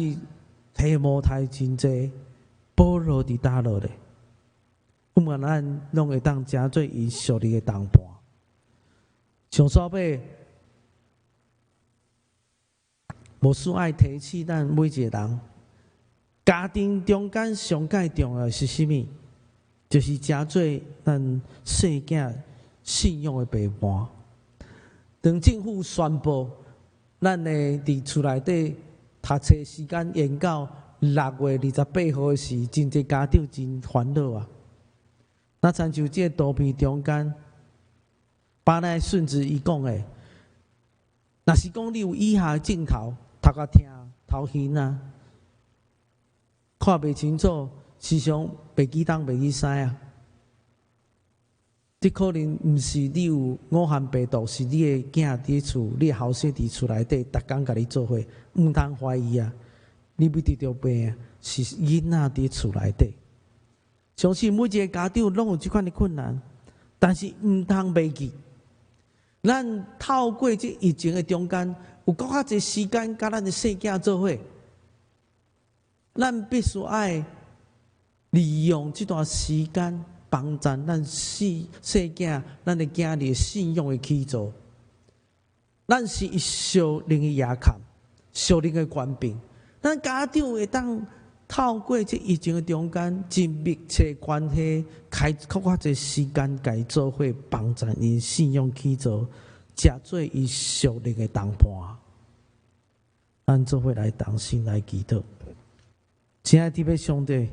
Speaker 2: 题目太真济，保罗伫倒落咧。我们咱拢会当诚做伊上帝的同伴。上所尾，无需爱提起咱每一个人。家庭中间上介重要是甚物？就是诚做咱细囝信仰的陪伴。当政府宣布，咱会伫厝内底读册时间延到6月28号时，真侪家长真烦恼啊！那亲像这图片中间，巴奈顺子伊讲的，若是讲你有以下的镜头，头壳疼、头晕啊，看袂清楚，时常袂记东袂记西啊。这可能毋是你有武汉病毒，是你的囝伫厝，你的后生伫厝内底，逐工甲你做伙，毋通怀疑啊！你要得着病啊，是囡仔伫厝内底。相信每一个家长拢有即款的困难，但是毋通忘记，咱透过这疫情的中间，有够较侪时间甲咱的细囝做伙，咱必须爱利用这段时间，帮助咱细囝、咱的囝儿信仰的起造。咱是一小灵的亚坎，小灵的官兵，咱家长会当。透过这疫情的中间，真密切关系，开较侪时间，甲伊做伙帮助因信仰起造，食做伊属灵的同伴。咱做伙来同心来祈祷。亲爱的上帝，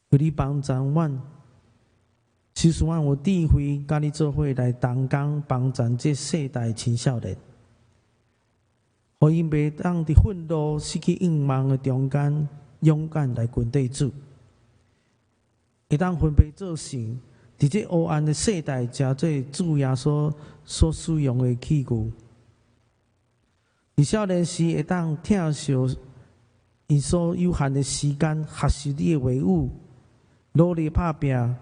Speaker 2: 求你帮助阮，其实阮有智慧，甲你做伙来同工帮助这世代青少年。互因袂当伫愤怒、失去愿望的中间，勇敢来跟对主，会当分别做成，伫这黑暗的世代，诚做主耶稣所使用的器具。伫少年时会当疼惜因所有限的时间，学习你的话语，努力拍拼，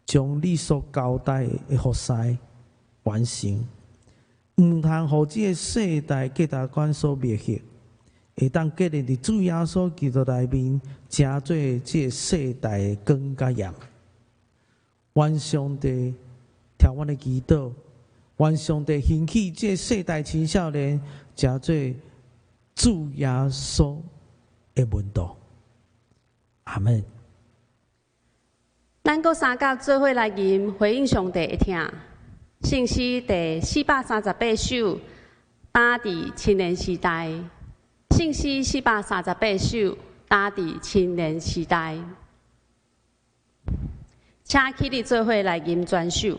Speaker 2: 将你所交代的服侍完成。毋通互即个世代价值观所灭去，会当建立伫主耶稣基督内面，诚做即个世代的光甲盐。愿上帝听阮的祈祷，愿上帝兴起这世代青少年，诚做主耶稣的门徒。阿门。
Speaker 1: 咱搁三甲做伙来吟回应上帝的听，圣诗第438首，打伫青年时代。圣诗438首，打伫青年时代。请起立做伙来吟全首。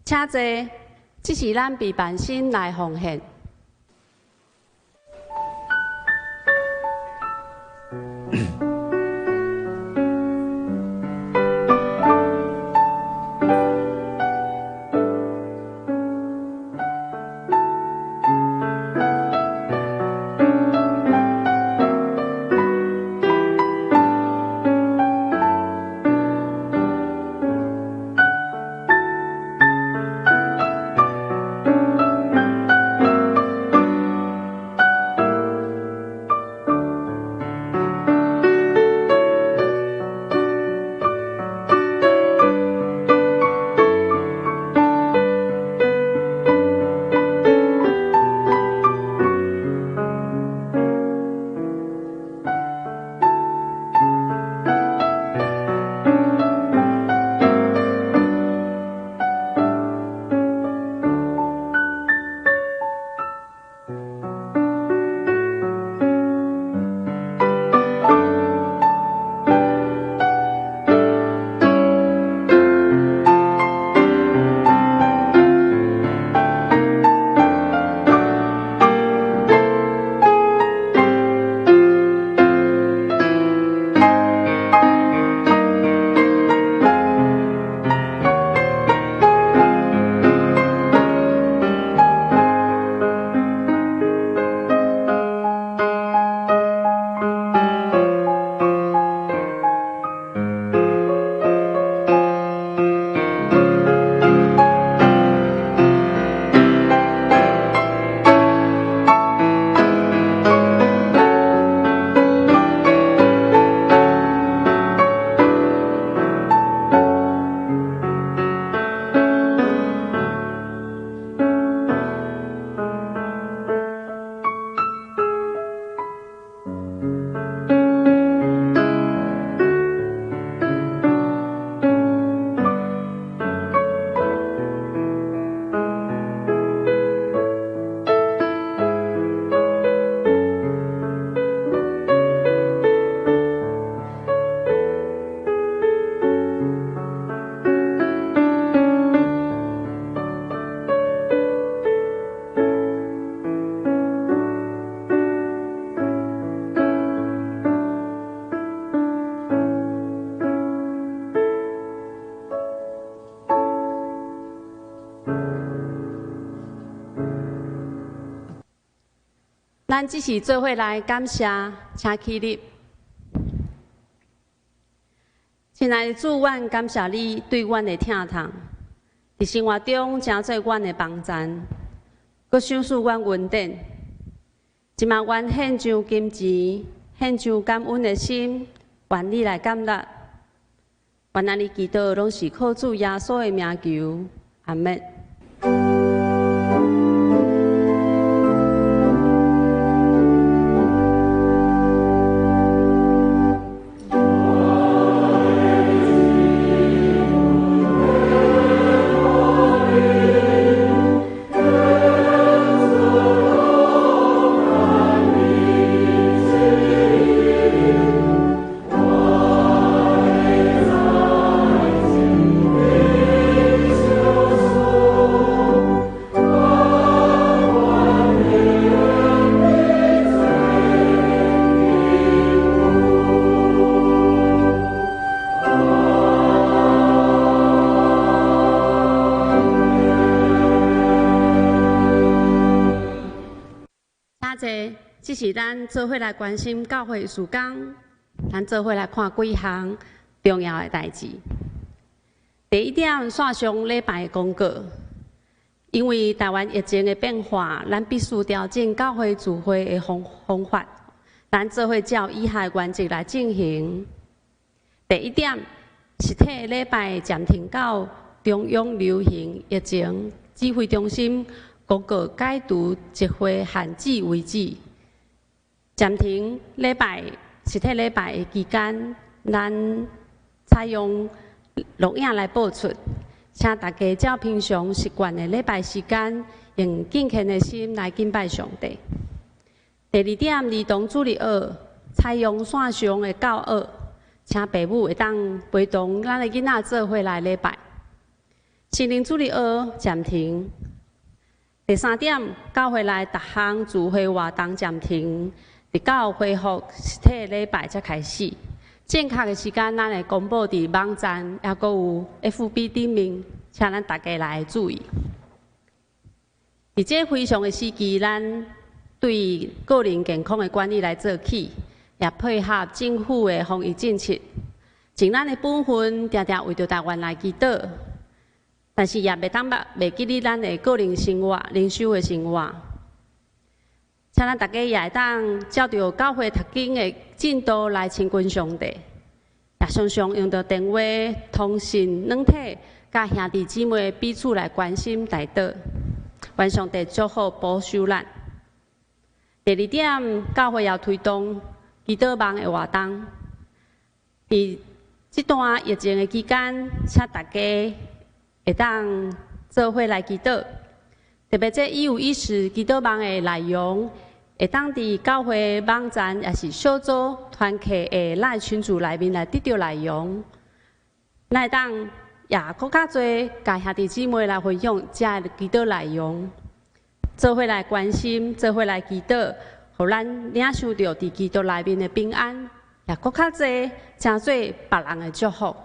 Speaker 1: 请坐，这是咱备办心来奉献。咱只是做伙来感谢，请起立。亲爱的主，阮感谢你对阮的疼痛，伫生活中成做阮的帮衬，佮赏赐阮恩典。即嘛，阮献上金钱，献上感恩的心，愿你来感纳。愿咱的祈祷拢是靠主耶稣的名求，阿门。这是咱做伙来关心教会事工，咱做伙来看几项重要的代志。第一点，线上礼拜的公告，因为台湾疫情的变化，咱必须调整教会聚会的方法，咱做伙照以下原则来进行。第一点，实体礼拜暂停到中央流行疫情指挥中心公告解除集会限制为止。暂停礼拜实体礼拜的期间，咱采用录影来播出，请大家照平常习惯的礼拜时间，用敬虔的心来敬拜上帝。第二点，儿童主日学采用线上的教学，请父母会当陪同咱的囡仔做伙来礼拜。心灵主日学暂停。第三点，教会内各项聚会活动暂停。直到恢复实体礼拜才开始，正确的时间咱会公布伫网站，也阁有 FB 顶面，请咱大家来注意。伫这非常的时期，咱对个人健康的管理来做起，也配合政府的防疫政策，尽咱的本分，常常为着台湾来祈祷，但是也袂当袂记哩咱的个人生活、灵修的生活。请咱大家也会当照着教会读经的进度来亲近上帝，也常常用到电话、通讯软体，甲兄弟姊妹彼此来关心代祷，愿上帝祝福保守咱。第二点，教会要推动祈祷网的活动。伫这段疫情的期间，请大家会当做伙来祈祷。特别这一五一十祈祷网的内容，会当伫教会网站也是小组团契的赖群组内面来得到内容，咱会当也更较多甲兄弟姊妹来分享这祈祷内容，做伙来关心，做伙来祈祷，互咱领受到伫基督内面的平安，也更较多成做别人的祝福。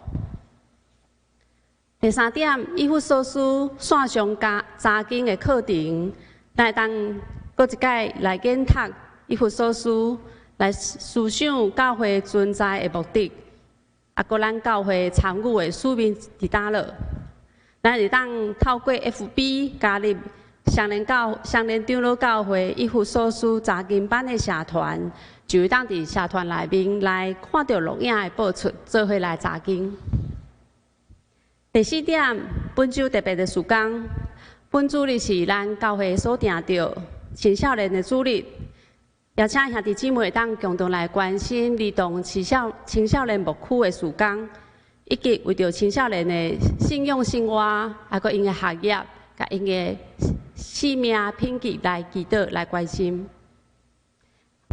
Speaker 1: 第三点，以弗所书线上查经的课程，咱会当搁一届来研读以弗所书，来思想教会存在的目的，啊，搁咱教会参与的使命伫倒落。咱会当透过 FB 加入双连长老教会以弗所书查经班的社团，就会当伫社团内面来看到录影的播出，做伙来查经。第四点，本周特别的事工，本主日是咱教会所定着青少年的主日，邀请兄弟姊妹当共同来关心儿童青少年牧区的事工，以及为着青少年的信用生活，还有因的学业，甲因的生命品质来祈祷来关心。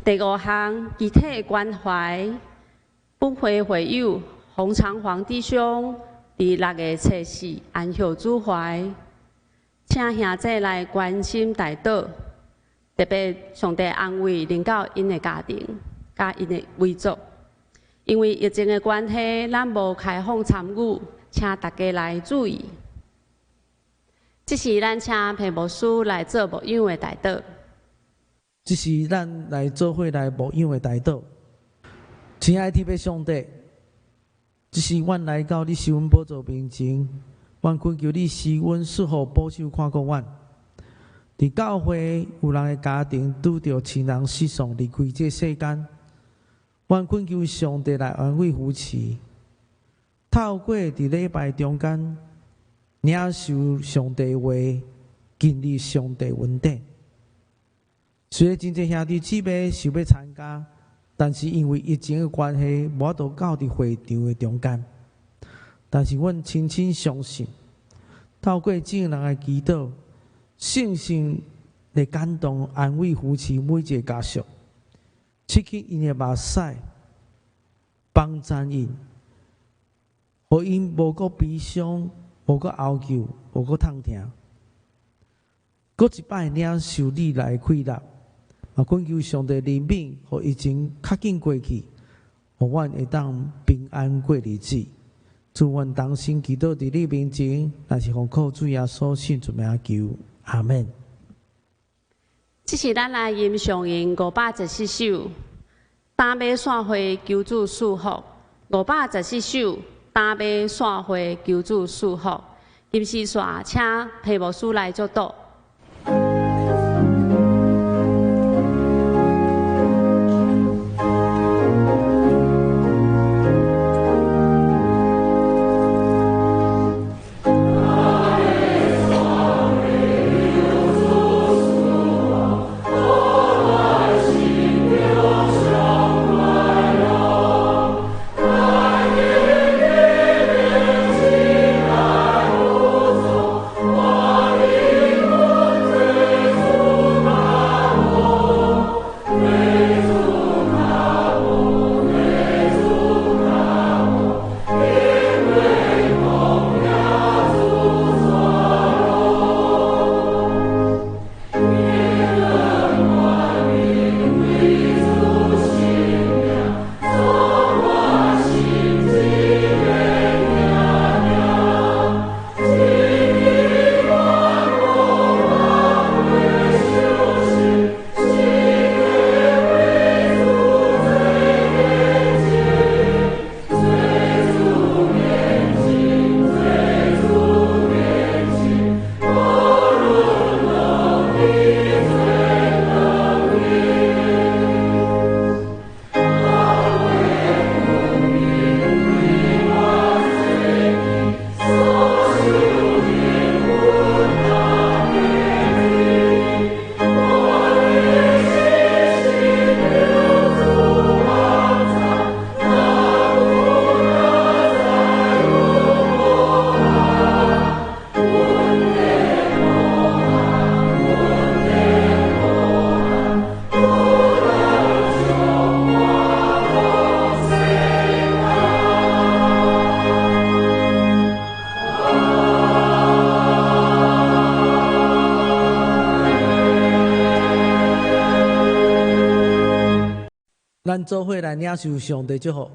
Speaker 1: 第五项，集体的关怀，本会会友洪长煌弟兄。伫6月初4安息主怀，请兄弟来关心代祷，特别上帝安慰领到因的家庭，甲因的遗族。因为疫情的关系，咱无开放参与，请大家来注意。这是咱请培牧师来做牧养的代祷。
Speaker 2: 这是咱来做伙来牧养的代祷。亲爱的上帝，这是阮来到你施恩宝座面前，阮恳求你施恩赐福保守看顾阮。伫教会有人的家庭拄着亲人失丧离开这世间，阮恳求上帝来安慰夫妻。透过伫礼拜中间领受上帝话，经历上帝恩典。虽然真侪兄弟姊妹想要参加，但是因为疫情的关系，无法度到伫会场的中间。但是阮深深相信，透过众人的祈祷，圣神来感动安慰夫妻每一个家属，刺激因的目屎，帮助因，互因无搁悲伤，无搁哀求，无搁痛疼，搁一摆领受你来开纳。啊！恳求上帝怜悯，互疫情较紧过去，互阮会当平安过日子。祝阮同心祈祷伫你面前，若是奉靠主耶稣圣主名求，阿门。
Speaker 1: 这是咱来吟上吟514首，打马线会求主赐福。514首，打马线会求主赐福。今时线，请配牧师来作祷。
Speaker 2: 咱做伙来领受上帝祝福，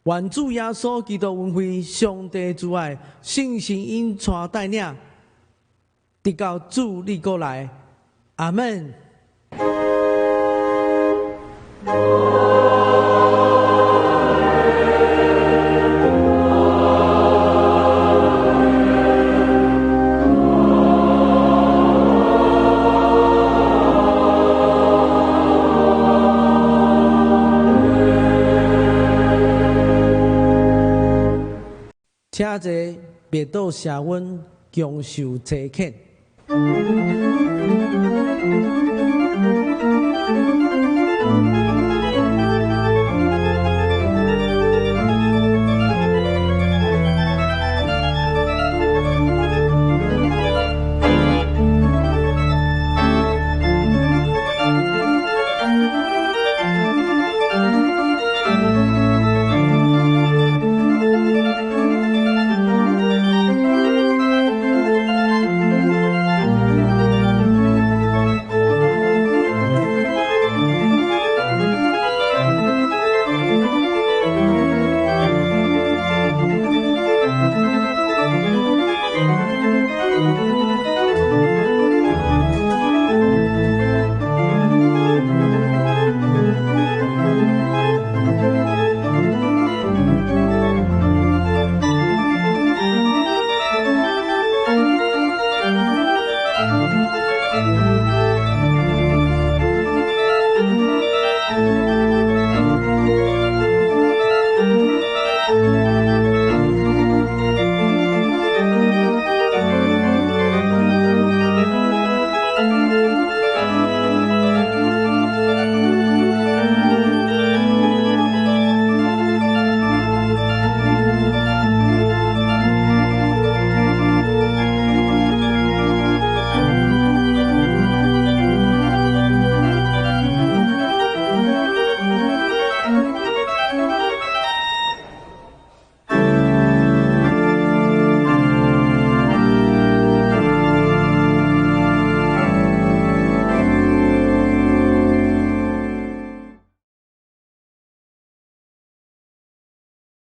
Speaker 2: 愿主耶稣基督恩惠、上帝之爱、圣神因带带领，直到主你过来，阿门。请坐，别倒社温，强受饥渴。